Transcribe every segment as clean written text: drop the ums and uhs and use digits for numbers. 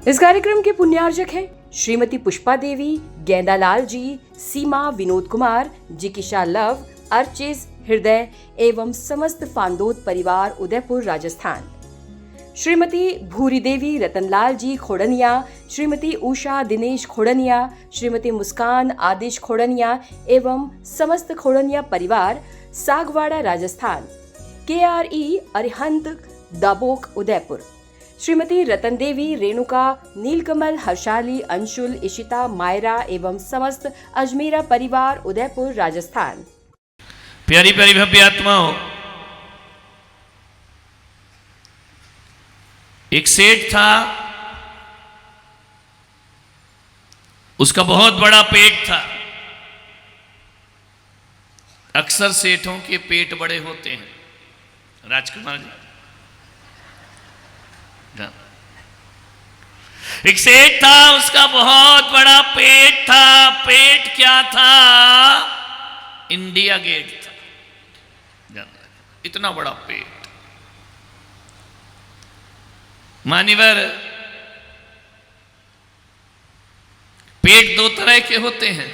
इस कार्यक्रम के पुण्यार्जक हैं श्रीमती पुष्पा देवी, गेंदालाल जी, सीमा, विनोद कुमार, जिकिशा लव, अर्चिज, हृदय एवं समस्त फांदोद परिवार उदयपुर राजस्थान। श्रीमती भूरी देवी, रतनलाल जी खोड़निया, श्रीमती उषा दिनेश खोड़निया, श्रीमती मुस्कान आदिश खोड़निया एवं समस्त खोड़निया परिवार सागवाड़ा राजस्थान। KRE अरिहंत दाबोक उदयपुर। श्रीमती रतन देवी, रेणुका, नीलकमल, हर्षाली, अंशुल, इशिता, मायरा एवं समस्त अजमेरा परिवार उदयपुर राजस्थान। प्यारी प्यारी भव्य आत्माओं, एक सेठ था, उसका बहुत बड़ा पेट था। अक्सर सेठों के पेट बड़े होते हैं। राजकुमार जी, एक सेठ था, उसका बहुत बड़ा पेट था। पेट क्या था? इंडिया गेट था। इतना बड़ा पेट। मान्यवर, पेट दो तरह के होते हैं।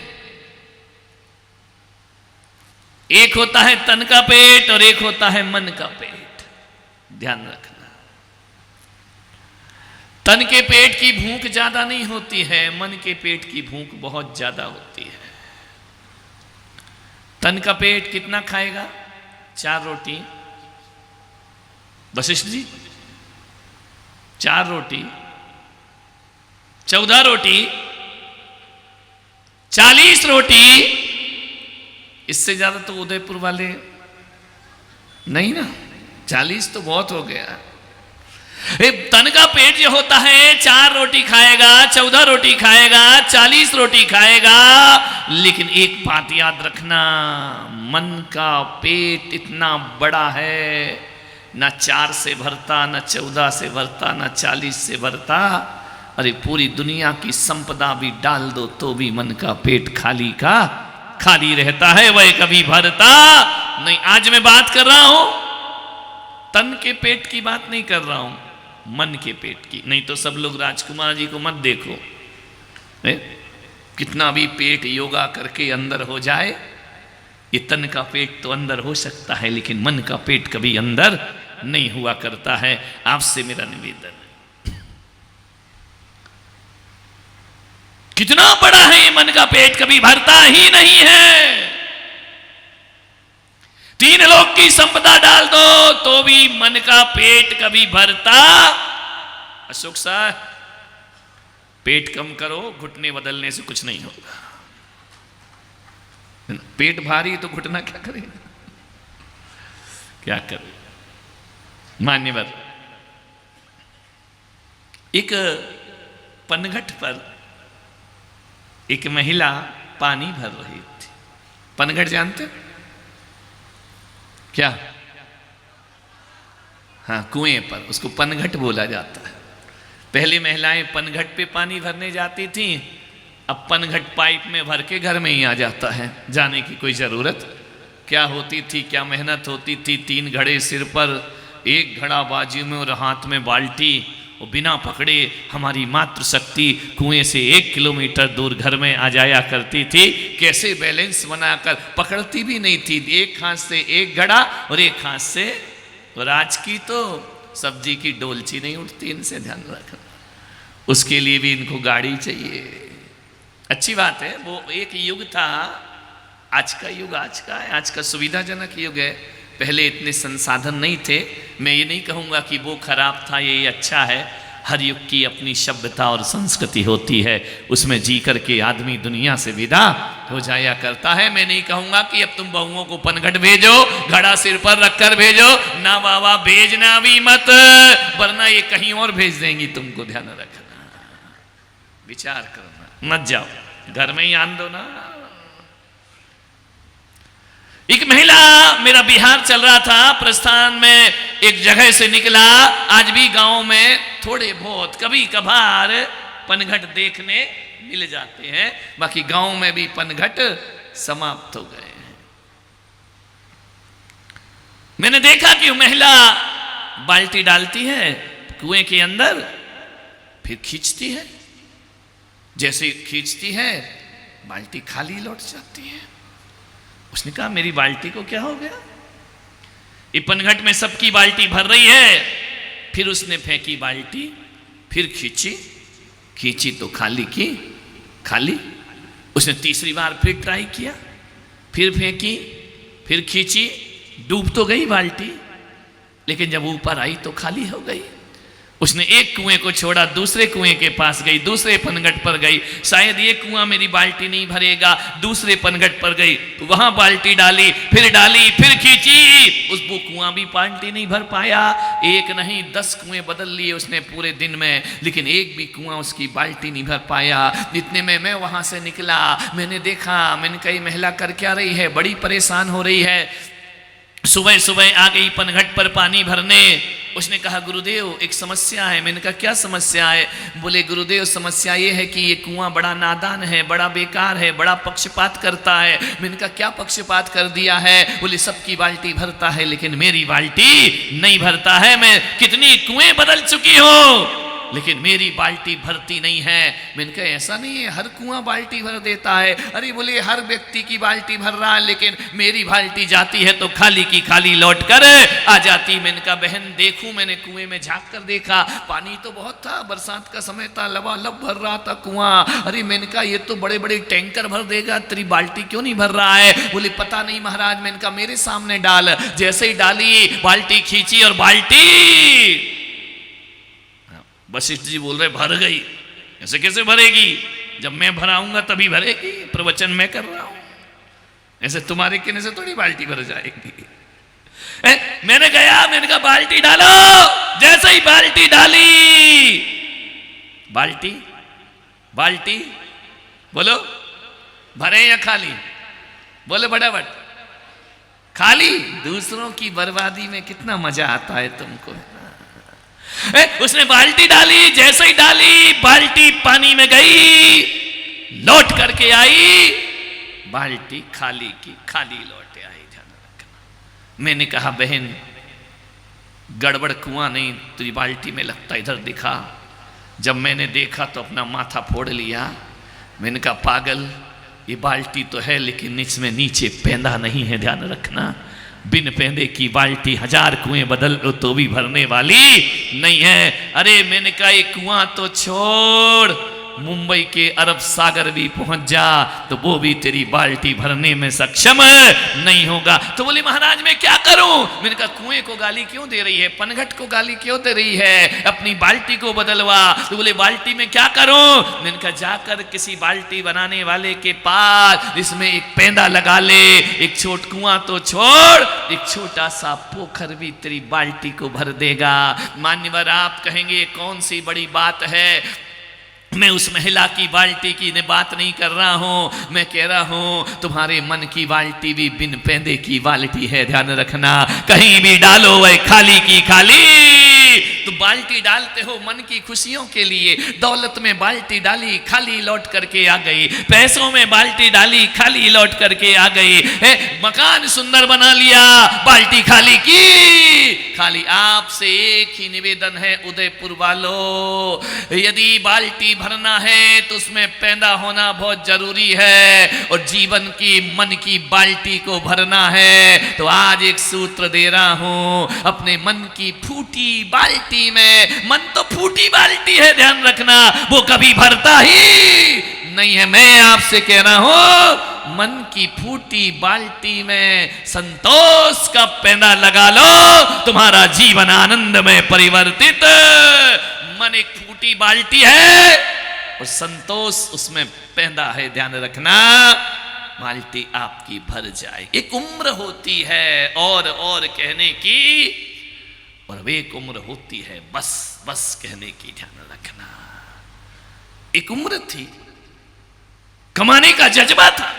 एक होता है तन का पेट और एक होता है मन का पेट। ध्यान रखना। तन के पेट की भूख ज्यादा नहीं होती है, मन के पेट की भूख बहुत ज्यादा होती है। तन का पेट कितना खाएगा? 4 रोटी। वशिष्ठ जी, 4 रोटी, 14 रोटी, 40 रोटी। इससे ज्यादा तो उदयपुर वाले नहीं ना। 40 तो बहुत हो गया। तन का पेट जो होता है 4 रोटी खाएगा, 14 रोटी खाएगा, 40 रोटी खाएगा। लेकिन एक बात याद रखना, मन का पेट इतना बड़ा है, ना 4 से भरता, ना 14 से भरता, ना 40 से भरता। अरे पूरी दुनिया की संपदा भी डाल दो तो भी मन का पेट खाली का खाली रहता है, वह कभी भरता नहीं। आज मैं बात कर रहा हूं तन के पेट की बात नहीं कर रहा हूं, मन के पेट की। नहीं तो सब लोग राजकुमार जी को मत देखो, कितना भी पेट योगा करके अंदर हो जाए, ये तन का पेट तो अंदर हो सकता है, लेकिन मन का पेट कभी अंदर नहीं हुआ करता है। आपसे मेरा निवेदन है, कितना बड़ा है ये मन का पेट, कभी भरता ही नहीं है। 3 लोग की संपदा डाल दो तो भी मन का पेट कभी भरता। अशोक साहब, पेट कम करो, घुटने बदलने से कुछ नहीं होगा। पेट भारी तो घुटना क्या करेगा? क्या करे? मान्यवर, एक पनघट पर एक महिला पानी भर रही थी। पनघट जानते क्या? हाँ, कुएं पर, उसको पनघट बोला जाता है। पहले महिलाएं पनघट पे पानी भरने जाती थी, अब पनघट पाइप में भर के घर में ही आ जाता है, जाने की कोई जरूरत क्या होती थी, क्या मेहनत होती थी। 3 घड़े सिर पर, 1 घड़ा बाजू में और हाथ में बाल्टी, और बिना पकड़े हमारी मातृशक्ति कुएं से 1 किलोमीटर दूर घर में आ जाया करती थी। कैसे बैलेंस बनाकर, पकड़ती भी नहीं थी। एक हाथ से 1 घड़ा और एक हाथ से, और आज की तो सब्जी की डोलची नहीं उठती, इनसे ध्यान रखना। उसके लिए भी इनको गाड़ी चाहिए। अच्छी बात है, वो एक युग था। आज का युग आज का है, आज का सुविधाजनक युग है। पहले इतने संसाधन नहीं थे। मैं ये नहीं कहूँगा कि वो खराब था, ये अच्छा है। हर युग की अपनी सभ्यता और संस्कृति होती है, उसमें जी करके आदमी दुनिया से विदा हो जाया करता है। मैं नहीं कहूँगा कि अब तुम बहुओं को पनघट भेजो, घड़ा सिर पर रखकर भेजो। ना बाबा, भेजना भी मत, वरना ये कहीं और भेज देंगी तुमको। ध्यान रखना, विचार करना, मत जाओ, घर में ही आन दो ना। एक महिला, मेरा बिहार चल रहा था, प्रस्थान में एक जगह से निकला। आज भी गांव में थोड़े बहुत कभी कभार पनघट देखने मिल जाते हैं, बाकी गांव में भी पनघट समाप्त हो गए हैं। मैंने देखा कि महिला बाल्टी डालती है कुएं के अंदर, फिर खींचती है, जैसे खींचती है बाल्टी खाली लौट जाती है। उसने कहा मेरी बाल्टी को क्या हो गया, ये पनघट में सबकी बाल्टी भर रही है। फिर उसने फेंकी बाल्टी, फिर खींची तो खाली की खाली। उसने तीसरी बार फिर ट्राई किया, फिर फेंकी, फिर खींची, डूब तो गई बाल्टी, लेकिन जब ऊपर आई तो खाली हो गई। उसने एक कुएं को छोड़ा, दूसरे कुएं के पास गई, दूसरे पनघट पर गई, शायद ये कुआं मेरी बाल्टी नहीं भरेगा। दूसरे पनघट पर गई, वहां बाल्टी डाली, फिर खींची, उस वो कुआं भी बाल्टी नहीं भर पाया। एक नहीं 10 कुएं बदल लिए उसने पूरे दिन में, लेकिन एक भी कुआं उसकी बाल्टी नहीं भर पाया। इतने में मैं वहां से निकला, मैंने देखा, मैंने कही महिला कर क्या रही है, बड़ी परेशान हो रही है। सुबह सुबह आ गई पनघट पर पानी भरने। उसने कहा गुरुदेव एक समस्या है। मैंने कहा क्या समस्या है? बोले गुरुदेव समस्या ये है कि ये कुआं बड़ा नादान है, बड़ा बेकार है, बड़ा पक्षपात करता है। मैंने कहा क्या पक्षपात कर दिया है? बोले सबकी बाल्टी भरता है लेकिन मेरी बाल्टी नहीं भरता है। मैं कितनी कुएं बदल चुकी हूं लेकिन मेरी बाल्टी भरती नहीं है। मैंने कहा ऐसा नहीं है, हर कुआं बाल्टी भर देता है। अरे बोले हर व्यक्ति की बाल्टी भर रहा है लेकिन मेरी बाल्टी जाती है तो खाली की खाली लौट कर आ जाती। मैंने कहा बहन देखूं, मैंने कुएं में झांक कर देखा, पानी तो बहुत था, बरसात का समय था, लबालब भर रहा था कुआं। अरे मैंने कहा ये तो बड़े बड़े टैंकर भर देगा, तेरी बाल्टी क्यों नहीं भर रहा है? बोले पता नहीं महाराज। मैंने कहा मेरे सामने डाल। जैसे ही डाली बाल्टी खींची और बाल्टी, वशिष्ठ जी बोल रहे भर गई। ऐसे कैसे भरेगी? जब मैं भराऊंगा तभी भरेगी, प्रवचन मैं कर रहा हूं, ऐसे तुम्हारे कहने से थोड़ी बाल्टी भर जाएगी। मैंने गया, मैंने कहा बाल्टी डालो। जैसे ही बाल्टी डाली, बाल्टी बोलो भरे या खाली? बोले फटाफट खाली। दूसरों की बर्बादी में कितना मजा आता है तुमको। उसने बाल्टी डाली, जैसे ही डाली बाल्टी पानी में गई, लौट करके आई, बाल्टी खाली की खाली लौट आई। ध्यान रखना। मैंने कहा बहन गड़बड़ कुआं नहीं, तुझी बाल्टी में लगता इधर दिखा। जब मैंने देखा तो अपना माथा फोड़ लिया। मैंने कहा पागल, ये बाल्टी तो है लेकिन इसमें नीचे पेंदा नहीं है। ध्यान रखना, बिन पेंदे की बाल्टी 1000 कुएं बदल लो तो भी भरने वाली नहीं है। अरे मैंने कहा ये कुआं तो छोड़, मुंबई के अरब सागर भी पहुंच जा तो वो भी तेरी बाल्टी भरने में सक्षम नहीं होगा। तो बोले महाराज मैं क्या करूं? मैंने कहा कुएं को गाली क्यों दे रही है, पनघट को गाली क्यों दे रही है, अपनी बाल्टी को बदलवा। तो बोले बाल्टी में क्या करूं? मैंने कहा जाकर किसी बाल्टी बनाने वाले के पास इसमें एक पेंदा लगा ले, एक छोट कुआं तो छोड़, एक छोटा सा पोखर भी तेरी बाल्टी को भर देगा। मान्यवर आप कहेंगे कौन सी बड़ी बात है, मैं उस महिला की बाल्टी की बात नहीं कर रहा हूं, मैं कह रहा हूं तुम्हारे मन की बाल्टी भी बिन पेंदे की बाल्टी है। ध्यान रखना, कहीं भी डालो वह खाली की खाली। तो बाल्टी डालते हो मन की खुशियों के लिए, दौलत में बाल्टी डाली खाली लौट करके आ गई, पैसों में बाल्टी डाली खाली लौट करके आ गई, मकान सुंदर बना लिया बाल्टी खाली की खाली। आपसे एक ही निवेदन है उदयपुर वालों, यदि बाल्टी भरना है तो उसमें पैदा होना बहुत जरूरी है, और जीवन की मन की बाल्टी को भरना है तो आज एक सूत्र दे रहा हूं, अपने मन की फूटी बाल्टी में, मन तो फूटी बाल्टी है ध्यान रखना, वो कभी भरता ही नहीं है। मैं आपसे कह रहा हूं मन की फूटी बाल्टी में संतोष का पैदा लगा लो, तुम्हारा जीवन आनंद में परिवर्तित। मन एक फूटी बाल्टी है और संतोष उसमें पैदा है, ध्यान रखना, बाल्टी आपकी भर जाए। एक उम्र होती है और कहने की, और एक उम्र होती है बस बस कहने की, ध्यान रखना। एक उम्र थी कमाने का जज्बा था,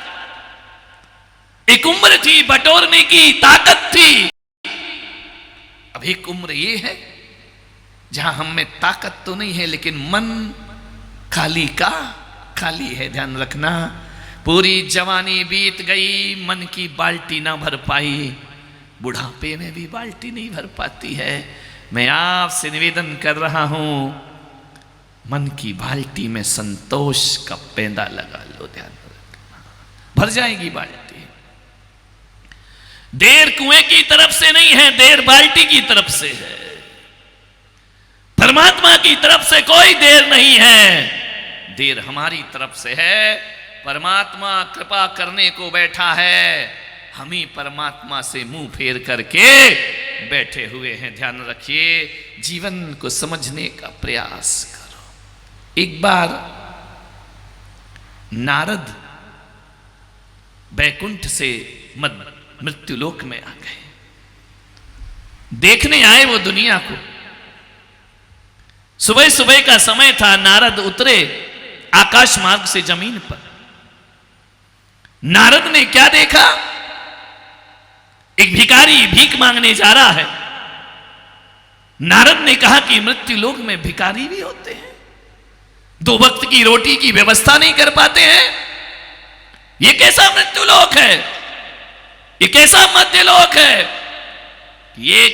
एक उम्र थी बटोरने की ताकत थी। अब एक उम्र ये है जहां हम में ताकत तो नहीं है लेकिन मन खाली का खाली है, ध्यान रखना। पूरी जवानी बीत गई, मन की बाल्टी ना भर पाई, बुढ़ापे में भी बाल्टी नहीं भर पाती है। मैं आपसे निवेदन कर रहा हूं, मन की बाल्टी में संतोष का पेंदा लगा लो, ध्यान रखना, भर जाएगी बाल्टी। देर कुएं की तरफ से नहीं है, देर बाल्टी की तरफ से है। परमात्मा की तरफ से कोई देर नहीं है, देर हमारी तरफ से है। परमात्मा कृपा करने को बैठा है, हम ही परमात्मा से मुंह फेर करके बैठे हुए हैं। ध्यान रखिए, जीवन को समझने का प्रयास करो। एक बार नारद बैकुंठ से मृत्युलोक में आ गए, देखने आए वो दुनिया को। सुबह सुबह का समय था, नारद उतरे आकाश मार्ग से जमीन पर। नारद ने क्या देखा? एक भिखारी भीख मांगने जा रहा है। नारद ने कहा कि मृत्यु लोक में भिखारी भी होते हैं, 2 वक्त की रोटी की व्यवस्था नहीं कर पाते हैं। ये कैसा मृत्यु लोक है, ये कैसा मध्य लोक है? ये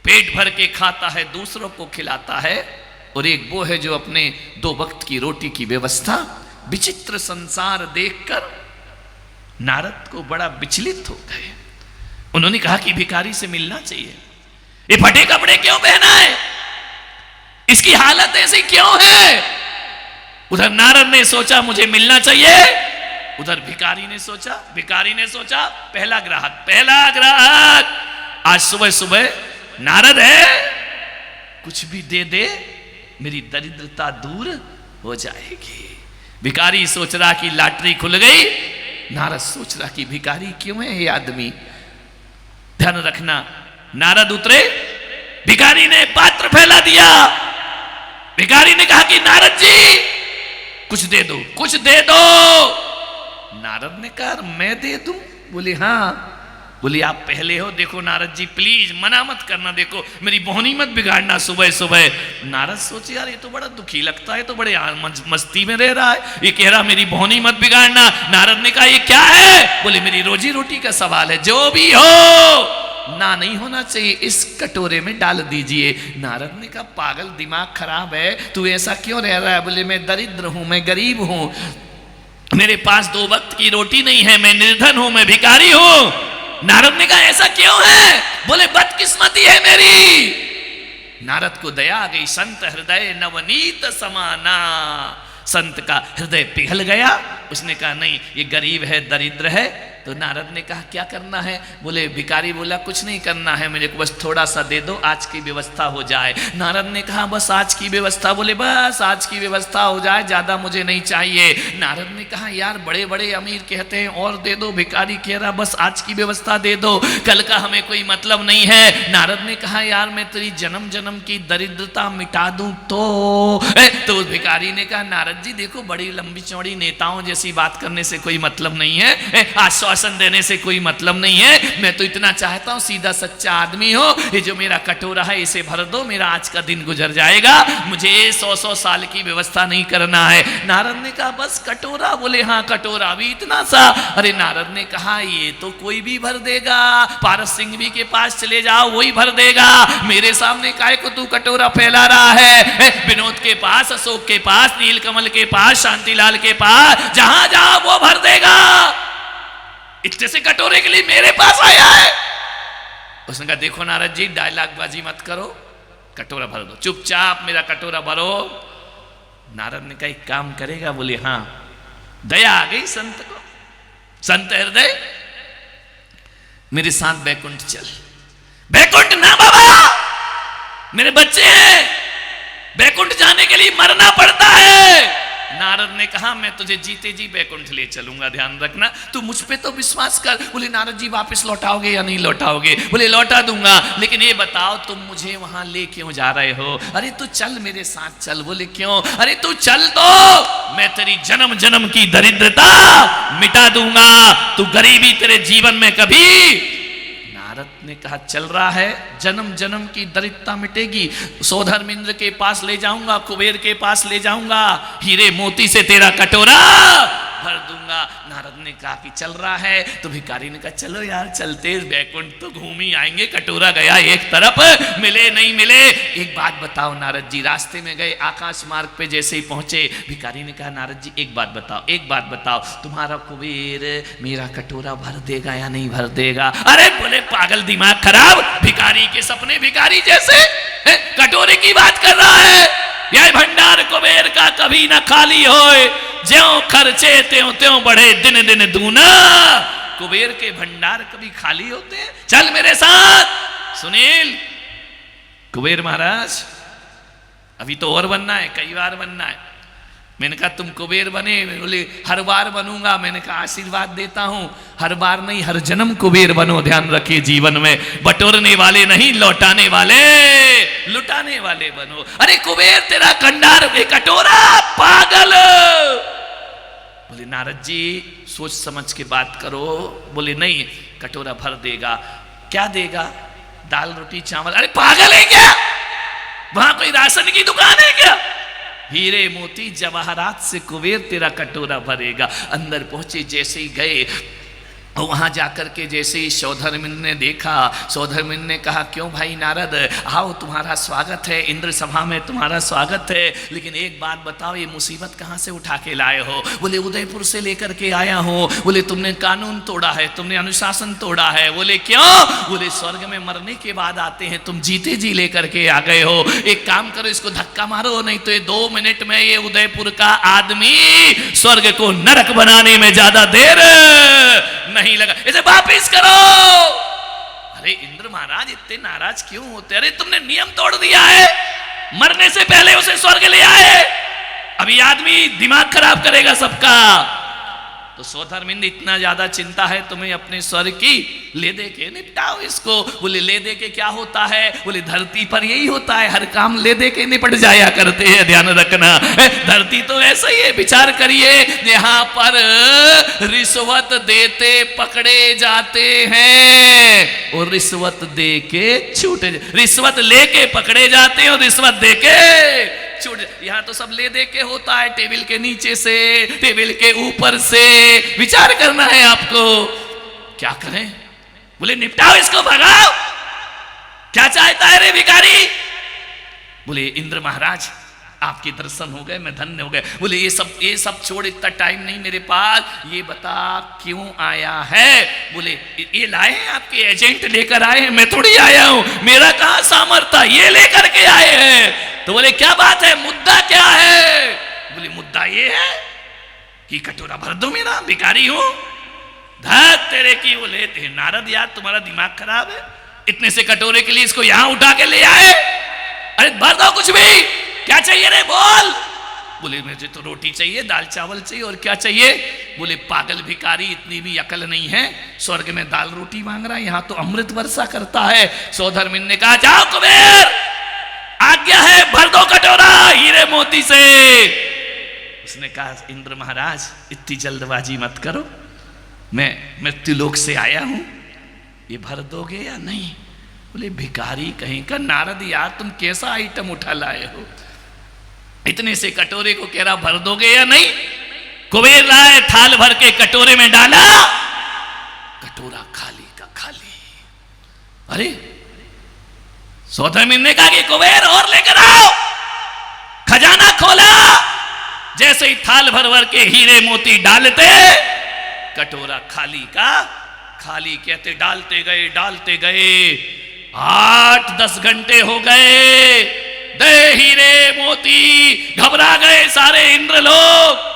पेट भर के खाता है, दूसरों को खिलाता है, और एक वो है जो अपने 2 वक्त की रोटी की व्यवस्था। विचित्र संसार देखकर नारद को बड़ा विचलित हो गए। उन्होंने कहा कि भिखारी से मिलना चाहिए। ये फटे कपड़े क्यों पहना है, इसकी हालत ऐसी क्यों है? उधर नारद ने सोचा मुझे मिलना चाहिए, उधर भिखारी ने सोचा पहला ग्राहक। आज सुबह सुबह नारद है, कुछ भी दे दे मेरी दरिद्रता दूर हो जाएगी। भिखारी सोच रहा कि लॉटरी खुल गई, नारद सोच रहा कि भिखारी क्यों है ये आदमी। ध्यान रखना, नारद उतरे, भिखारी ने पात्र फैला दिया। भिखारी ने कहा कि नारद जी कुछ दे दो। नारद ने कहा मैं दे दूं? बोले हाँ। बोली आप पहले हो, देखो नारद जी प्लीज मना मत करना, देखो मेरी बोहनी मत बिगाड़ना सुबह सुबह। नारद सोचे यार ये तो बड़ा दुखी लगता है, तो बड़े मस्ती में रह रहा है, ये कह रहा मेरी बोहनी मत बिगाड़ना। नारद ने कहा ये क्या है? बोले मेरी रोजी रोटी का सवाल है, जो भी हो ना नहीं होना चाहिए, इस कटोरे में डाल दीजिए। नारद ने कहा पागल, दिमाग खराब है, तू ऐसा क्यों रह रहा है? बोले मैं दरिद्र हूं, मैं गरीब हूं, मेरे पास 2 वक्त की रोटी नहीं है, मैं निर्धन हूं, मैं भिखारी हूं। नारद ने कहा ऐसा क्यों है? बोले बदकिस्मती है मेरी। नारद को दया आ गई। संत हृदय नवनीत समाना, संत का हृदय पिघल गया। उसने कहा नहीं ये गरीब है, दरिद्र है। तो नारद ने कहा क्या करना है? बोले भिखारी बोला कुछ नहीं करना है, मुझे बस थोड़ा सा दे दो, आज की व्यवस्था हो जाए। नारद ने कहा बस आज की व्यवस्था? बोले बस आज की व्यवस्था हो जाए, ज्यादा मुझे नहीं चाहिए। नारद ने कहा यार बड़े बड़े अमीर कहते हैं और दे दो, भिखारी कह रहा बस आज की व्यवस्था दे दो, कल का हमें कोई मतलब नहीं है। नारद ने कहा यार मैं तेरी जन्म जन्म की दरिद्रता मिटा दूं तो भिखारी ने कहा नारद जी देखो बड़ी लंबी चौड़ी नेताओं जैसी बात करने से कोई मतलब नहीं है, आश्वासन देने से कोई मतलब नहीं है। मैं तो इतना चाहता हूं सीधा सच्चा आदमी हो, ये जो मेरा कटोरा है इसे भर दो, मेरा आज का दिन गुजर जाएगा, मुझे 100 साल की व्यवस्था नहीं करना है। नारद ने कहा बस कटोरा? बोले हाँ कटोरा भी इतना सा? अरे नारद ने कहा ये तो कोई भी भर देगा, पारस सिंह भी के पास चले जाओ वही भर देगा, मेरे सामने काहे को तू कटोरा फैला रहा है? विनोद के पास, अशोक के पास, नीलकमल के पास, शांतिलाल के पास, जहां जाओ वो भर देगा, इतने से कटोरे के लिए मेरे पास आया है। उसने कहा देखो नारद जी डायलॉग बाजी मत करो, कटोरा भर दो, चुपचाप मेरा कटोरा भरो। नारद ने कहा एक काम करेगा? बोले हाँ। दया आ गई संत को। संत हृदय मेरे साथ बैकुंठ चल। बैकुंठ ना बाबा, मेरे बच्चे हैं, बैकुंठ जाने के लिए मरना पड़ता है। नारद ने कहा मैं तुझे जीते जी बैकुंठ ले चलूंगा, ध्यान रखना, तू मुझ पे तो विश्वास कर। बोले नारद जी वापस लौटाओगे या नहीं लौटाओगे? बोले लौटा दूंगा, लेकिन ये बताओ तुम मुझे वहां ले क्यों जा रहे हो? अरे तू चल मेरे साथ चल। बोले क्यों? अरे तू चल तो मैं तेरी जन्म जन्म की दरिद्रता मिटा दूंगा, तू गरीबी तेरे जीवन में कभी। नारद ने कहा चल रहा है, जन्म जन्म की दरिद्रता मिटेगी, सौधर्मिंद्र के पास ले जाऊंगा, कुबेर के पास ले जाऊंगा, हीरे मोती से तेरा कटोरा भर दूंगा। नारद ने कहा कि चल रहा है, तो भिखारी ने कहा चलो यार चलते, बैकुंठ तो घूम ही आएंगे, कटोरा गया एक तरफ, मिले नहीं मिले। एक बात बताओ नारद जी, रास्ते में गए, आकाश मार्ग पे जैसे ही पहुंचे, भिखारी ने कहा नारद जी एक बात बताओ, तुम्हारा कुबेर मेरा कटोरा भर देगा या नहीं भर देगा? अरे बोले पागल, दिमाग खराब, भिखारी के सपने भिखारी जैसे, कटोरे की बात कर रहा है। यह भंडार कुबेर का कभी ना खाली होए, ज्यों खर्चे त्यों त्यों बढ़े दिन दिन दूना। कुबेर के भंडार कभी खाली होते हैं? चल मेरे साथ सुनील। कुबेर महाराज अभी तो और बनना है, कई बार बनना है। मैंने कहा तुम कुबेर बने? बोले हर बार बनूंगा। मैंने कहा आशीर्वाद देता हूं, हर बार नहीं हर जन्म कुबेर बनो, ध्यान रखिए जीवन में बटोरने वाले नहीं, लौटाने वाले, लुटाने वाले बनो। अरे कुबेर तेरा कंडार कटोरा, पागल। बोले नारद जी सोच समझ के बात करो। बोले नहीं, कटोरा भर देगा। क्या देगा? दाल रोटी चावल। अरे पागल है क्या? वहां कोई राशन की दुकान है क्या? हीरे मोती जवाहरात से कुबेर तेरा कटोरा भरेगा। अंदर पहुंचे, जैसे ही गए वहां जाकर के जैसे ही सौधर्मिन ने देखा, सौधर्मिन ने कहा क्यों भाई नारद, आओ तुम्हारा स्वागत है, इंद्र सभा में तुम्हारा स्वागत है, लेकिन एक बात बताओ ये मुसीबत कहाँ से उठा के लाए हो? बोले उदयपुर से लेकर के आया हूँ। बोले तुमने कानून तोड़ा है, तुमने अनुशासन तोड़ा है। बोले क्यों? बोले स्वर्ग में मरने के बाद आते हैं, तुम जीते जी लेकर के आ गए हो। एक काम करो, इसको धक्का मारो, नहीं तो ये 2 मिनट में ये उदयपुर का आदमी स्वर्ग को नरक बनाने में ज्यादा देर नहीं लगा, इसे वापिस करो। अरे इंद्र महाराज इतने नाराज क्यों होते? अरे तुमने नियम तोड़ दिया है, मरने से पहले उसे स्वर्ग ले आए, अभी आदमी दिमाग खराब करेगा सबका। तो सौधर्मिंद इतना ज्यादा चिंता है तुम्हें अपने स्वर्ग की, ले दे के निपटाओ इसको। बोले ले दे के क्या होता है? बोले धरती पर यही होता है, हर काम ले दे के निपट जाया करते हैं, ध्यान रखना। धरती तो ऐसा ही है, विचार करिए, यहाँ पर रिश्वत देते पकड़े जाते हैं और रिश्वत दे के छूटे, रिश्वत लेके पकड़े जाते हैं और रिश्वत दे के छूट। यहाँ तो सब ले दे के होता है, टेबल के नीचे से, टेबल के ऊपर से। विचार करना है आपको, क्या करें? बोले निपटाओ इसको, भगाओ। क्या चाहता है रे भिखारी? बोले इंद्र महाराज आपके दर्शन हो गए, मैं धन्य हो गए। बोले ये सब छोड़, इतना टाइम नहीं मेरे पास, ये बता क्यों आया है? बोले ये लाए हैं आपके एजेंट लेकर आए हैं, मैं थोड़ी आया हूं, मेरा कहां सामर्थ्य, ये लेकर के आए हैं। तो बोले क्या बात है, मुद्दा क्या है? बोले मुद्दा ये है कि कटोरा भर दो मेरा, भिखारी हूं। धत तेरे की। बोले नारद यार तुम्हारा दिमाग खराब है, इतने से कटोरे के लिए इसको यहां उठा के ले आए? अरे भर दो कुछ भी, क्या चाहिए रे बोल। बोले मुझे तो रोटी चाहिए, दाल चावल चाहिए, और क्या चाहिए? बोले पागल भिखारी, इतनी भी अकल नहीं है, स्वर्ग में दाल रोटी मांग रहा है, यहाँ तो अमृत वर्षा करता है। सौधर्मिन ने कहा जाओ कुबेर, आज्ञा है, भर दो कटोरा हीरे मोती से। उसने कहा इंद्र महाराज इतनी जल्दबाजी मत करो, मैं मृत्युलोक से आया हूं, ये भर दोगे या नहीं? बोले भिखारी कहीं का। नारद यार तुम कैसा आइटम उठा लाए हो, इतने से कटोरे को कह रहा भर दोगे या नहीं? कुबेर लाए, थाल भर के कटोरे में डाला, कटोरा खाली का खाली। अरे सौधर्मिन ने कहा कि कुबेर और लेकर आओ। खजाना खोला, जैसे ही थाल भर भर के हीरे मोती डालते, कटोरा खाली का खाली। कहते डालते गए 8-10 घंटे हो गए, दे हीरे मोती, घबरा गए सारे इंद्र लोग।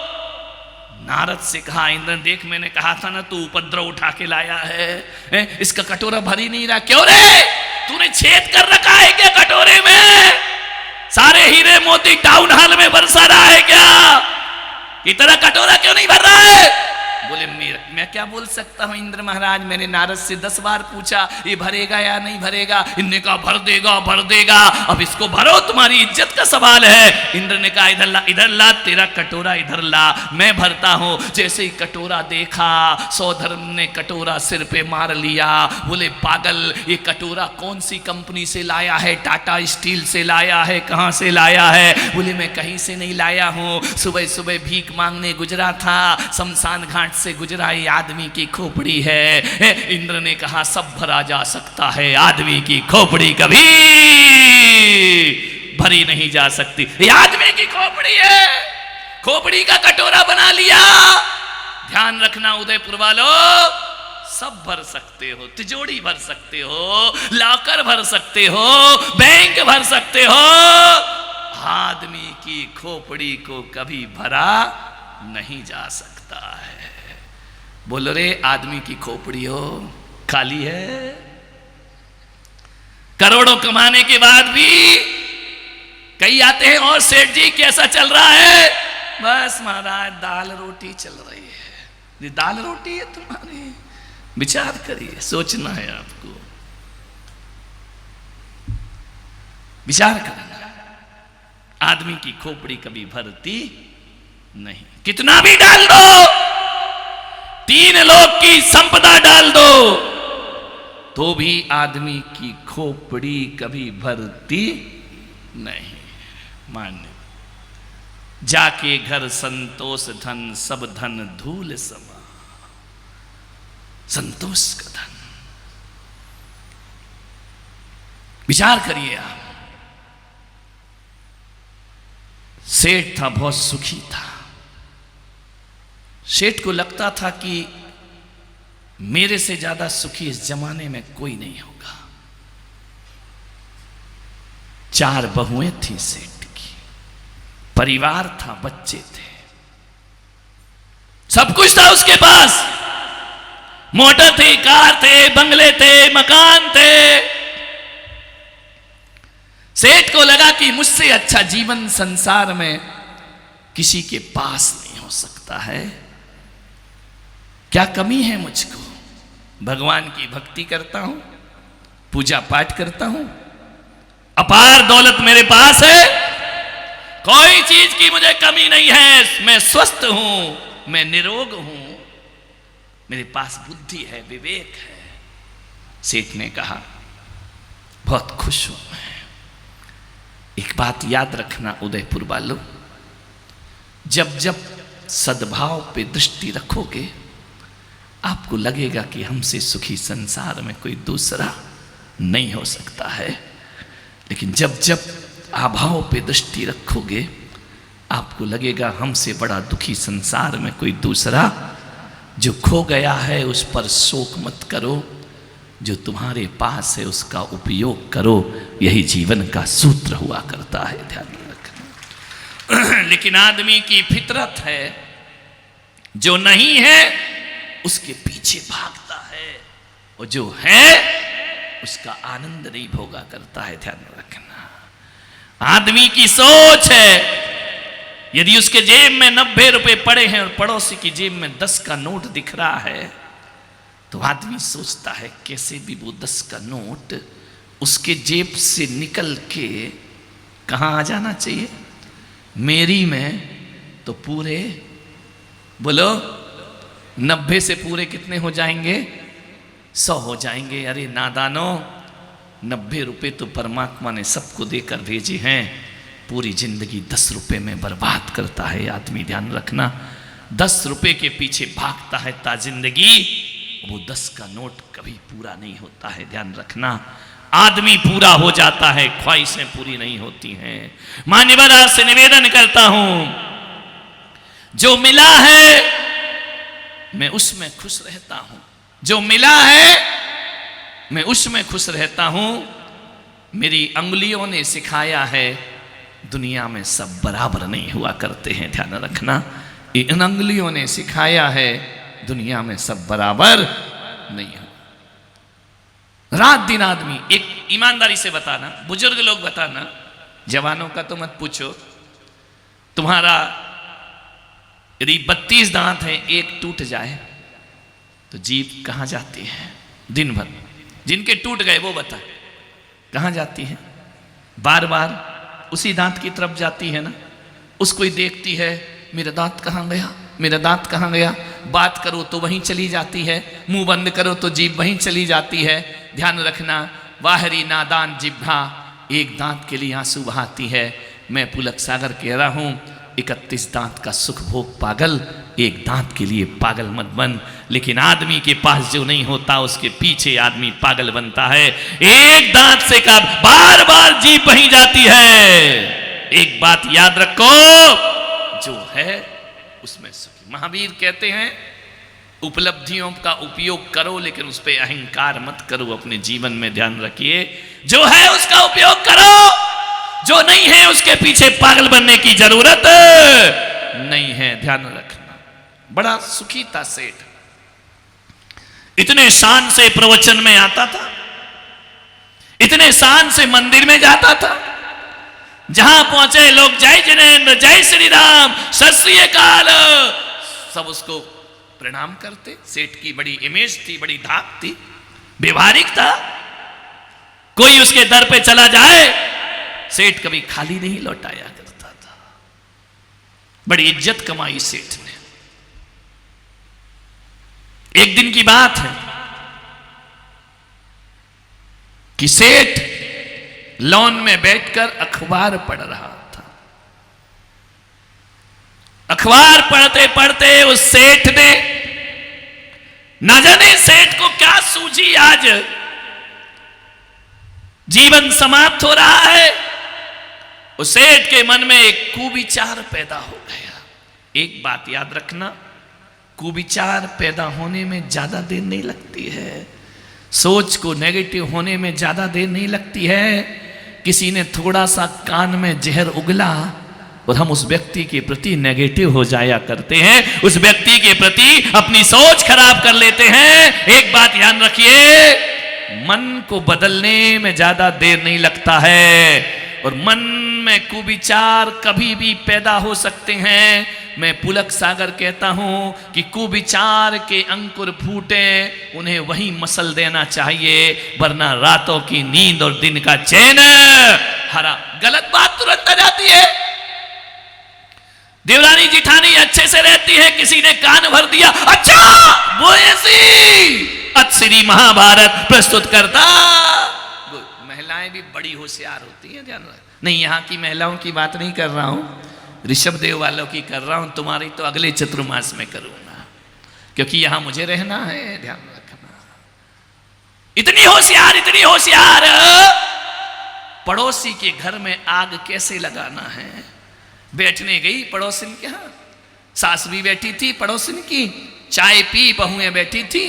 नारद से कहा इंद्र देख मैंने कहा था ना तू उपद्रव उठा के लाया है, इसका कटोरा भर ही नहीं रहा। क्यों रे, तूने छेद कर रखा है क्या कटोरे में? सारे हीरे मोती टाउन हॉल में बरसा रहा है क्या? इतना कटोरा क्यों नहीं भर रहा है? बोले मैं क्या बोल सकता हूं इंद्र महाराज, मैंने नारद से 10 बार पूछा ये भरेगा या नहीं भरेगा, इनने कहा भर देगा भर देगा, अब इसको भरो, तुम्हारी इज्जत का सवाल है। इंद्र ने कहा इधर ला तेरा कटोरा इधर ला, मैं भरता हूं। जैसे ही कटोरा देखा, सौधर्म ने कटोरा सिर पे मार लिया। बोले पागल, ये कटोरा कौन सी कंपनी से लाया है, टाटा स्टील से लाया है, कहां से लाया है? बोले मैं कहीं से नहीं लाया हूं, सुबह सुबह भीख मांगने गुजरा था, शमशान घाट से गुजरा, ये आदमी की खोपड़ी है। इंद्र ने कहा सब भरा जा सकता है, आदमी की खोपड़ी कभी भरी नहीं जा सकती। ये आदमी की खोपड़ी है, खोपड़ी का कटोरा बना लिया। ध्यान रखना उदयपुर वालों, सब भर सकते हो, तिजोरी भर सकते हो, लॉकर भर सकते हो, बैंक भर सकते हो, आदमी की खोपड़ी को कभी भरा नहीं जा सकता है। बोलो रे, आदमी की खोपड़ी हो खाली है। करोड़ों कमाने के बाद भी कई आते हैं, और सेठ जी कैसा चल रहा है? बस महाराज दाल रोटी चल रही है। ये दाल रोटी है तुम्हारी? विचार करिए, सोचना है आपको, विचार करना। आदमी की खोपड़ी कभी भरती नहीं, कितना भी डाल दो, 3 लोग की संपदा डाल दो, तो भी आदमी की खोपड़ी कभी भरती नहीं। मान्य जाके घर संतोष धन, सब धन धूल समा। संतोष का धन, विचार करिए आप। सेठ था, बहुत सुखी था। सेठ को लगता था कि मेरे से ज्यादा सुखी इस जमाने में कोई नहीं होगा। 4 बहुएं थी सेठ की, परिवार था, बच्चे थे, सब कुछ था उसके पास। मोटर थे, कार थे, बंगले थे, मकान थे। सेठ को लगा कि मुझसे अच्छा जीवन संसार में किसी के पास नहीं हो सकता है। क्या कमी है मुझको? भगवान की भक्ति करता हूं, पूजा पाठ करता हूं, अपार दौलत मेरे पास है, कोई चीज की मुझे कमी नहीं है। मैं स्वस्थ हूं, मैं निरोग हूं, मेरे पास बुद्धि है, विवेक है। सेठ ने कहा बहुत खुश हूं मैं। एक बात याद रखना उदयपुर वालों, जब जब सद्भाव पे दृष्टि रखोगे, आपको लगेगा कि हमसे सुखी संसार में कोई दूसरा नहीं हो सकता है। लेकिन जब जब अभाव पे दृष्टि रखोगे, आपको लगेगा हमसे बड़ा दुखी संसार में कोई दूसरा। जो खो गया है उस पर शोक मत करो, जो तुम्हारे पास है उसका उपयोग करो। यही जीवन का सूत्र हुआ करता है, ध्यान रखना। लेकिन आदमी की फितरत है, जो नहीं है उसके पीछे भागता है, और जो है उसका आनंद नहीं भोगा करता है, ध्यान रखना। आदमी की सोच है, यदि उसके जेब में 90 रुपए पड़े हैं और पड़ोसी की जेब में 10 का नोट दिख रहा है, तो आदमी सोचता है कैसे भी वो 10 का नोट उसके जेब से निकल के कहां आ जाना चाहिए, मेरी में तो पूरे, बोलो 90 से पूरे कितने हो जाएंगे? 100 हो जाएंगे। अरे नादानो, 90 रुपए तो परमात्मा ने सबको देकर भेजे हैं, पूरी जिंदगी 10 रुपए में बर्बाद करता है आदमी, ध्यान रखना। 10 रुपए के पीछे भागता है ता जिंदगी, वो 10 का नोट कभी पूरा नहीं होता है, ध्यान रखना। आदमी पूरा हो जाता है, ख्वाहिशें पूरी नहीं होती हैं। मान्यवर से निवेदन करता हूं, जो मिला है मैं उसमें खुश रहता हूं, जो मिला है मैं उसमें खुश रहता हूं। मेरी अंगुलियों ने सिखाया है दुनिया में सब बराबर नहीं हुआ करते हैं, ध्यान रखना। इन अंगुलियों ने सिखाया है दुनिया में सब बराबर नहीं हो। रात दिन आदमी, एक ईमानदारी से बताना, बुजुर्ग लोग बताना, जवानों का तो मत पूछो, तुम्हारा यदि 32 दांत हैं, एक टूट जाए तो जीभ कहाँ जाती है दिन भर? जिनके टूट गए वो बता कहाँ जाती है? बार बार उसी दांत की तरफ जाती है ना। उसको ही देखती है, मेरा दांत कहाँ गया, मेरा दांत कहाँ गया। बात करो तो वहीं चली जाती है, मुंह बंद करो तो जीभ वहीं चली जाती है। ध्यान रखना, वाहरी नादान जिह्वा एक दांत के लिए आंसू बहाती है। मैं पुलक सागर कह रहा हूं, 31 दांत का सुख भोग पागल, एक दांत के लिए पागल मत बन। लेकिन आदमी के पास जो नहीं होता उसके पीछे आदमी पागल बनता है। एक दांत से का बार बार जीभ वहीं जाती है। एक बात याद रखो, जो है उसमें सुखी। महावीर कहते हैं उपलब्धियों का उपयोग करो लेकिन उस पर अहंकार मत करो। अपने जीवन में ध्यान रखिए, जो है उसका उपयोग करो, जो नहीं है उसके पीछे पागल बनने की जरूरत नहीं है। ध्यान रखना। बड़ा सुखी था सेठ, इतने शान से प्रवचन में आता था, इतने शान से मंदिर में जाता था। जहां पहुंचे लोग जय जिनेन्द्र, जय श्री राम, सत श्री अकाल, सब उसको प्रणाम करते। सेठ की बड़ी इमेज थी, बड़ी धाक थी, व्यवहारिक था। कोई उसके दर पे चला जाए, सेठ कभी खाली नहीं लौटाया करता था। बड़ी इज्जत कमाई सेठ ने। एक दिन की बात है कि सेठ लॉन में बैठकर अखबार पढ़ रहा था। अखबार पढ़ते पढ़ते उस सेठ ने, ना जाने सेठ को क्या सूझी, आज जीवन समाप्त हो रहा है। उस सेठ के मन में एक कुविचार पैदा हो गया। एक बात याद रखना, कुविचार पैदा होने में ज्यादा देर नहीं लगती है। सोच को नेगेटिव होने में ज्यादा देर नहीं लगती है। किसी ने थोड़ा सा कान में जहर उगला और हम उस व्यक्ति के प्रति नेगेटिव हो जाया करते हैं, उस व्यक्ति के प्रति अपनी सोच खराब कर लेते हैं। एक बात ध्यान रखिए, मन को बदलने में ज्यादा देर नहीं लगता है और मन में कुविचार कभी भी पैदा हो सकते हैं। मैं पुलक सागर कहता हूं कि कुविचार के अंकुर फूटे, उन्हें वहीं मसल देना चाहिए, वरना रातों की नींद और दिन का चैन हरा। गलत बात तुरंत आ जाती है। देवरानी जिठानी अच्छे से रहती है, किसी ने कान भर दिया, अच्छा वो ऐसी अतश्री महाभारत प्रस्तुत करता। महिलाएं भी बड़ी होशियार होती हैं, ध्यान रख। नहीं, यहाँ की महिलाओं की बात नहीं कर रहा हूं, ऋषभ देव वालों की कर रहा हूं। तुम्हारी तो अगले चतुर्मास में करूंगा, क्योंकि यहां मुझे रहना है। ध्यान रखना। इतनी होशियार, इतनी होशियार, पड़ोसी के घर में आग कैसे लगाना है बैठने गई पड़ोसिन के यहां। सास भी बैठी थी पड़ोसिन की, चाय पी, बहुएं बैठी थी।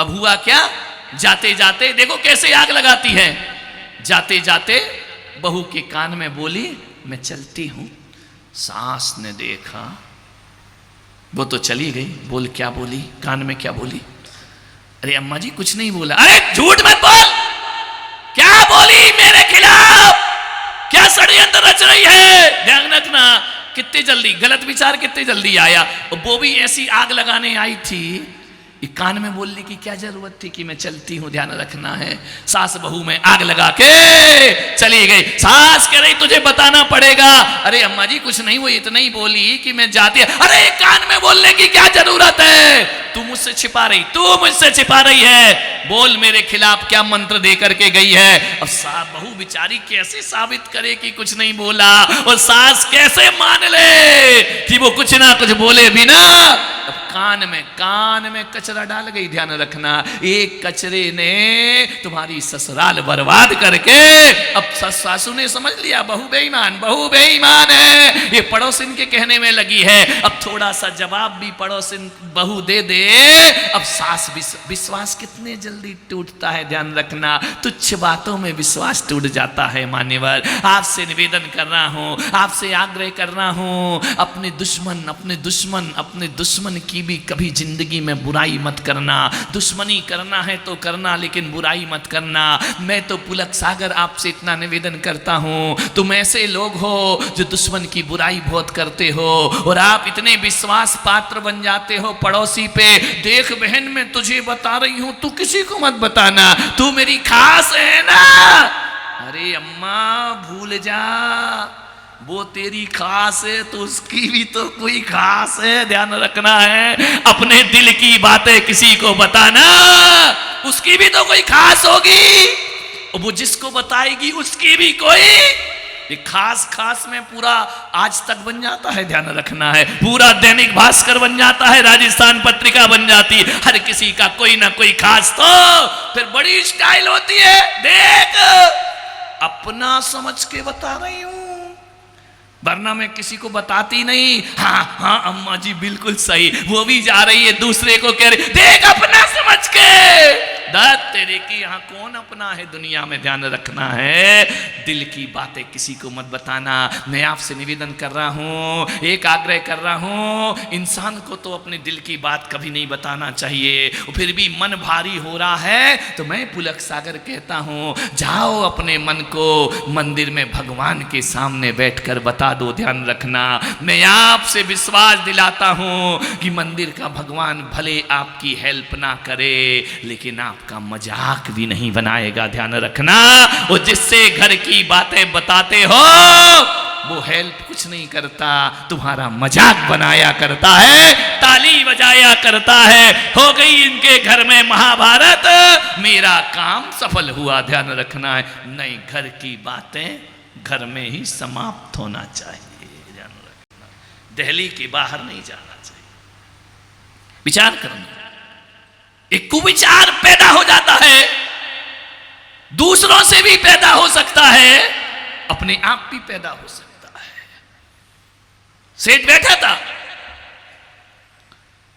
अब हुआ क्या, जाते जाते देखो कैसे आग लगाती है। जाते जाते बहू के कान में बोली, मैं चलती हूं। सास ने देखा, वो तो चली गई। बोल क्या बोली, कान में क्या बोली? अरे अम्मा जी कुछ नहीं बोला। अरे झूठ मत बोल, क्या बोली मेरे खिलाफ? क्या षड्यंत्र रच रही है? ध्यान रखना, कितनी जल्दी गलत विचार कितनी जल्दी आया। और वो भी ऐसी आग लगाने आई थी, कान में बोलने की क्या जरूरत थी कि मैं चलती हूं। ध्यान रखना है। सास बहू में आग लगा के चली गई। सास कह रही तुझे बताना पड़ेगा। अरे अम्मा जी कुछ नहीं, वो इतना ही बोली कि मैं जाती है। अरे कान में बोलने की क्या जरूरत है? तू मुझसे छिपा रही, तू मुझसे छिपा रही है। बोल मेरे खिलाफ क्या मंत्र दे करके गई है? अब सास बहू बेचारी कैसे साबित करे कि कुछ नहीं बोला, और सास कैसे मान ले कि वो कुछ ना कुछ बोले बिना। अब कान में कचरा डाल गई। ध्यान रखना, एक कचरे ने तुम्हारी ससुराल बर्बाद करके, अब सासू ने समझ लिया बहू बेईमान है, ये पड़ोसिन के कहने में लगी है। अब थोड़ा सा जवाब भी पड़ोसिन बहू दे दे, अब सास विश्वास कितने जल्दी टूटता है, ध्यान रखना। तुच्छ बातों में विश्वास टूट जाता है। मान्यवर, आपसे निवेदन कर रहा हूं, आपसे आग्रह कर रहा हूं, अपने दुश्मन की भी कभी जिंदगी में बुराई मत करना। दुश्मनी करना है तो करना, लेकिन बुराई मत करना। मैं तो पुलक सागर आपसे इतना निवेदन करता हूं, तुम ऐसे लोग हो जो दुश्मन की बुराई बहुत करते हो, और आप इतने विश्वास पात्र बन जाते हो पड़ोसी पे। देख बहन, मैं तुझे बता रही हूं, तू किसी को मत बताना, तू मेरी खास है ना। अरे अम्मा भूल जा, वो तेरी खास है तो उसकी भी तो कोई खास है, ध्यान रखना है। अपने दिल की बातें किसी को बताना, उसकी भी तो कोई खास होगी, और वो जिसको बताएगी उसकी भी कोई। ये खास में पूरा आज तक बन जाता है, ध्यान रखना है। पूरा दैनिक भास्कर बन जाता है, राजस्थान पत्रिका बन जाती, हर किसी का कोई ना कोई खास। तो फिर बड़ी स्टाइल होती है। देख, अपना समझ के बता रही हूं, वरना मैं किसी को बताती नहीं। हाँ अम्मा जी बिल्कुल सही, वो भी जा रही है, दूसरे को कह रही, देख अपना समझ के। दत्त तेरे की यहाँ कौन अपना है दुनिया में, ध्यान रखना है। दिल की बातें किसी को मत बताना। मैं आपसे निवेदन कर रहा हूँ, एक आग्रह कर रहा हूँ, इंसान को तो अपने दिल की बात कभी नहीं बताना चाहिए। फिर भी मन भारी हो रहा है तो मैं पुलक सागर कहता हूँ, जाओ अपने मन को मंदिर में भगवान के सामने बैठकर बता दो। ध्यान रखना, मैं आपसे विश्वास दिलाता हूँ कि मंदिर का भगवान भले आपकी हेल्प ना करे, लेकिन आपका मजाक भी नहीं बनाएगा। ध्यान रखना, वो जिससे घर की बातें बताते हो वो हेल्प कुछ नहीं करता, तुम्हारा मजाक बनाया करता है, ताली बजाया करता है। हो गई इनके घर में महाभारत, मेरा काम सफल हुआ। ध्यान रखना है, नई घर की बातें घर में ही समाप्त होना चाहिए। ध्यान रखना, दिल्ली के बाहर नहीं जाना चाहिए। विचार करना, एक कुविचार पैदा हो जाता है, दूसरों से भी पैदा हो सकता है, अपने आप भी पैदा हो सकता है। सेठ बैठा था,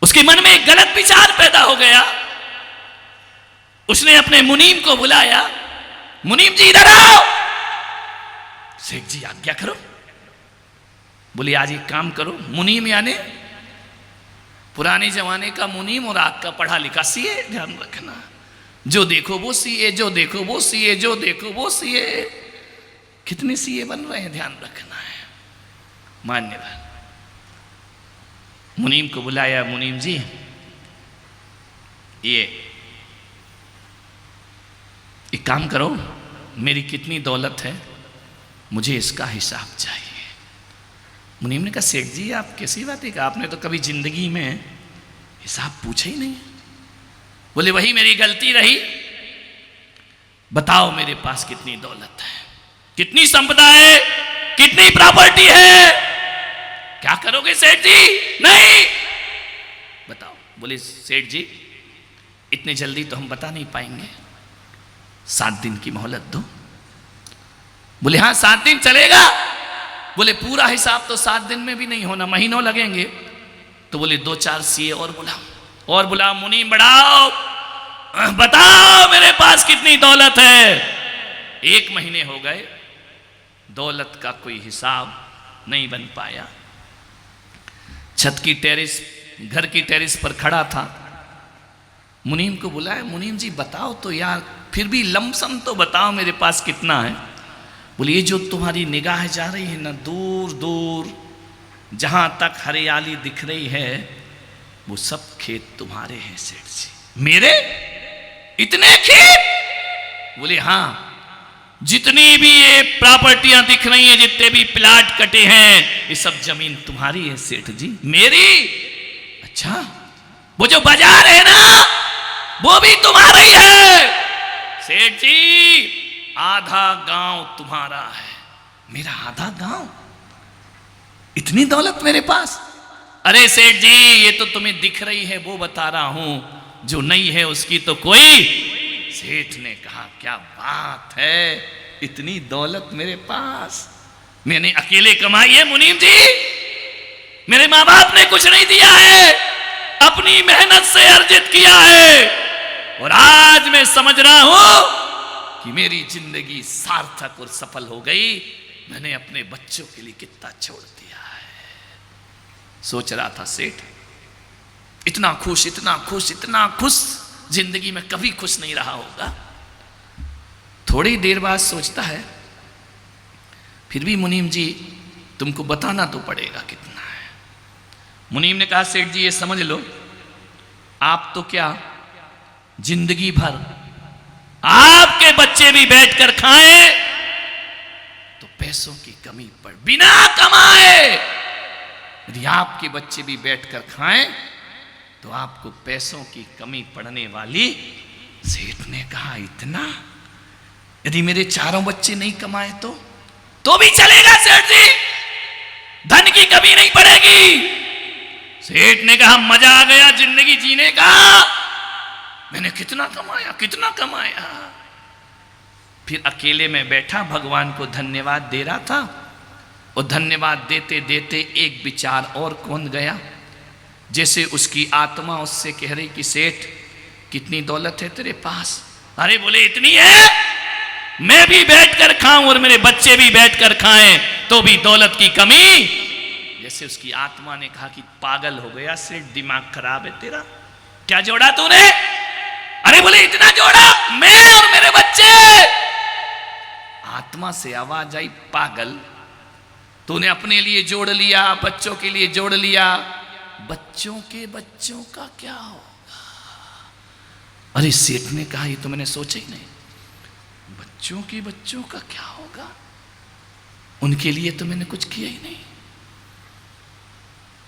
उसके मन में एक गलत विचार पैदा हो गया। उसने अपने मुनीम को बुलाया, मुनीम जी इधर आओ। सेठ जी आज्ञा करो। बोले आज एक काम करो, मुनीम यानी पुराने जमाने का मुनीम और आग का पढ़ा लिखा सीए। ध्यान रखना, जो देखो वो सीए, जो देखो वो सीए, जो देखो वो सीए। कितने सीए बन रहे हैं, ध्यान रखना है। मान्यवर, मुनीम को बुलाया, मुनीम जी ये एक काम करो, मेरी कितनी दौलत है, मुझे इसका हिसाब चाहिए। मुनीम ने कहा, सेठ जी आप कैसी बात है, आपने तो कभी जिंदगी में हिसाब पूछा ही नहीं। बोले वही मेरी गलती रही, बताओ मेरे पास कितनी दौलत है, कितनी संपदा है, कितनी प्रॉपर्टी है। क्या करोगे सेठ जी? नहीं बताओ। बोले सेठ जी इतने जल्दी तो हम बता नहीं पाएंगे, 7 दिन की मोहलत दो। बोले हाँ 7 दिन चलेगा। बोले पूरा हिसाब तो 7 दिन में भी नहीं होना, महीनों लगेंगे। तो बोले 2-4 सीए और बुलाओ, और बुलाओ, मुनीम बढ़ाओ, बताओ मेरे पास कितनी दौलत है। 1 महीने हो गए, दौलत का कोई हिसाब नहीं बन पाया। छत की टेरिस, घर की टेरिस पर खड़ा था, मुनीम को बुलाया, मुनीम जी बताओ तो यार, फिर भी लमसम तो बताओ मेरे पास कितना है। बोले ये जो तुम्हारी निगाह जा रही है ना, दूर दूर जहां तक हरियाली दिख रही है, वो सब खेत तुम्हारे हैं सेठ जी। मेरे इतने खेत? बोले हाँ, जितनी भी ये प्रॉपर्टियां दिख रही हैं, जितने भी प्लाट कटे हैं, ये सब जमीन तुम्हारी है सेठ जी। मेरी? अच्छा, वो जो बाजार है ना, वो भी तुम्हारा ही है सेठ जी। आधा गांव तुम्हारा है। मेरा आधा गांव? इतनी दौलत मेरे पास? अरे सेठ जी ये तो तुम्हें दिख रही है वो बता रहा हूं, जो नहीं है उसकी तो कोई। सेठ ने कहा क्या बात है, इतनी दौलत मेरे पास, मैंने अकेले कमाई है मुनीम जी, मेरे माँ बाप ने कुछ नहीं दिया है, अपनी मेहनत से अर्जित किया है। और आज मैं समझ रहा हूं कि मेरी जिंदगी सार्थक और सफल हो गई। मैंने अपने बच्चों के लिए कितना छोड़ दिया है। सोच रहा था सेठ इतना खुश, इतना खुश, इतना खुश, जिंदगी में कभी खुश नहीं रहा होगा। थोड़ी देर बाद सोचता है फिर भी मुनीम जी तुमको बताना तो पड़ेगा कितना है। मुनीम ने कहा सेठ जी ये समझ लो, आप तो क्या जिंदगी भर आपके बच्चे भी बैठकर खाएं तो पैसों की कमी पड़, बिना कमाए यदि आपके बच्चे भी बैठकर खाएं तो आपको पैसों की कमी पड़ने वाली। सेठ ने कहा इतना, यदि मेरे चारों बच्चे नहीं कमाए तो भी चलेगा सेठ जी, धन की कमी नहीं पड़ेगी। सेठ ने कहा मजा आ गया जिंदगी जीने का, मैंने कितना कमाया, कितना कमाया। फिर अकेले में बैठा भगवान को धन्यवाद दे रहा था, और धन्यवाद देते देते एक विचार और कौन गया, जैसे उसकी आत्मा उससे कह रही कि सेठ कितनी दौलत है तेरे पास। अरे बोले इतनी है, मैं भी बैठकर खाऊं और मेरे बच्चे भी बैठकर खाएं तो भी दौलत की कमी। जैसे उसकी आत्मा ने कहा कि पागल हो गया सेठ, दिमाग खराब है तेरा, क्या जोड़ा तूने। अरे बोले इतना जोड़ा, मैं और मेरे बच्चे। आत्मा से आवाज आई पागल, तूने अपने लिए जोड़ लिया, बच्चों के लिए जोड़ लिया, बच्चों के बच्चों का क्या होगा। अरे सेठ ने कहा ये तो मैंने सोचा ही नहीं, बच्चों के बच्चों का क्या होगा, उनके लिए तो मैंने कुछ किया ही नहीं।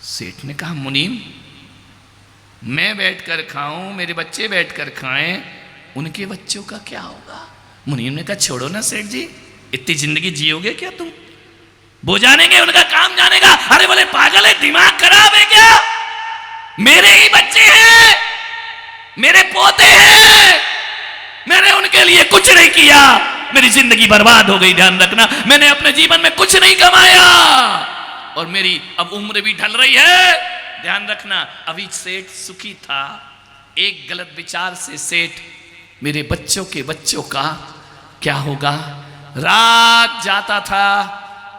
सेठ ने कहा मुनीम मैं बैठकर खाऊं, मेरे बच्चे बैठकर खाएं, उनके बच्चों का क्या होगा। मुनीम ने कहा छोड़ो ना सेठ जी, इतनी जिंदगी जियोगे क्या तुम, वो जानेंगे उनका काम जानेगा। अरे बोले पागल है, दिमाग खराब है क्या, मेरे ही बच्चे हैं, मेरे पोते हैं, मैंने उनके लिए कुछ नहीं किया, मेरी जिंदगी बर्बाद हो गई। ध्यान रखना, मैंने अपने जीवन में कुछ नहीं कमाया और मेरी अब उम्र भी ढल रही है। ध्यान रखना, अभी सेठ सुखी था, एक गलत विचार से सेठ मेरे बच्चों के बच्चों का क्या होगा। रात जाता था,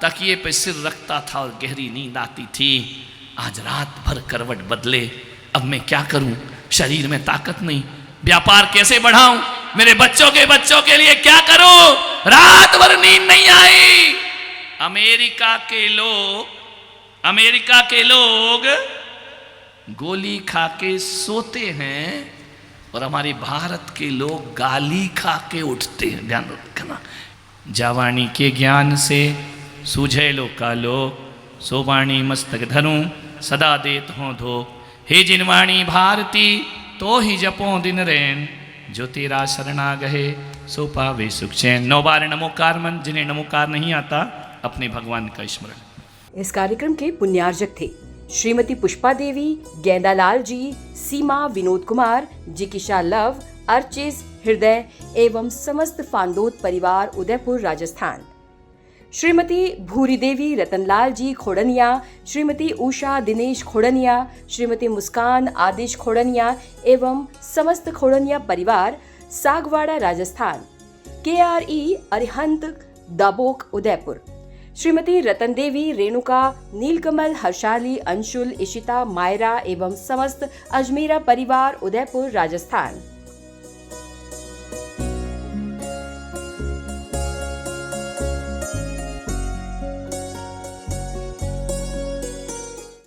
तकिए पे सिर रखता था और गहरी नींद आती थी। आज रात भर करवट बदले, अब मैं क्या करूं, शरीर में ताकत नहीं, व्यापार कैसे बढ़ाऊं, मेरे बच्चों के लिए क्या करूं। रात भर नींद नहीं आई। अमेरिका के लोग गोली खा के सोते हैं और हमारे भारत के लोग गाली खा के उठते हैं। ध्यान रखना, जावाणी के ज्ञान से सूझे लो कालो, सोवाणी मस्तक धरूं सदा देत हो धो। हे जिनवाणी भारती तो ही जपो दिन रैन, जो तेरा शरणा गहे सो पावे सुख चैन। 9 बार नमोकार मन, जिन्हें नमोकार नहीं आता अपने भगवान का स्मरण। इस कार्यक्रम के पुण्यार्जक थे श्रीमती पुष्पा देवी, गेंदालाल जी, सीमा, विनोद कुमार, जिकिशा लव, अर्चिस, हृदय एवं समस्त फांदोत परिवार, उदयपुर, राजस्थान। श्रीमती भूरी देवी, रतनलाल जी खोड़निया, श्रीमती उषा दिनेश खोड़निया, श्रीमती मुस्कान आदिश खोड़निया एवं समस्त खोड़निया परिवार, सागवाड़ा, राजस्थान। KRE अरिहंत, दाबोक, उदयपुर। श्रीमती रतन देवी, रेणुका, नीलकमल, हर्षाली, अंशुल, इशिता, मायरा एवं समस्त अजमेरा परिवार, उदयपुर, राजस्थान।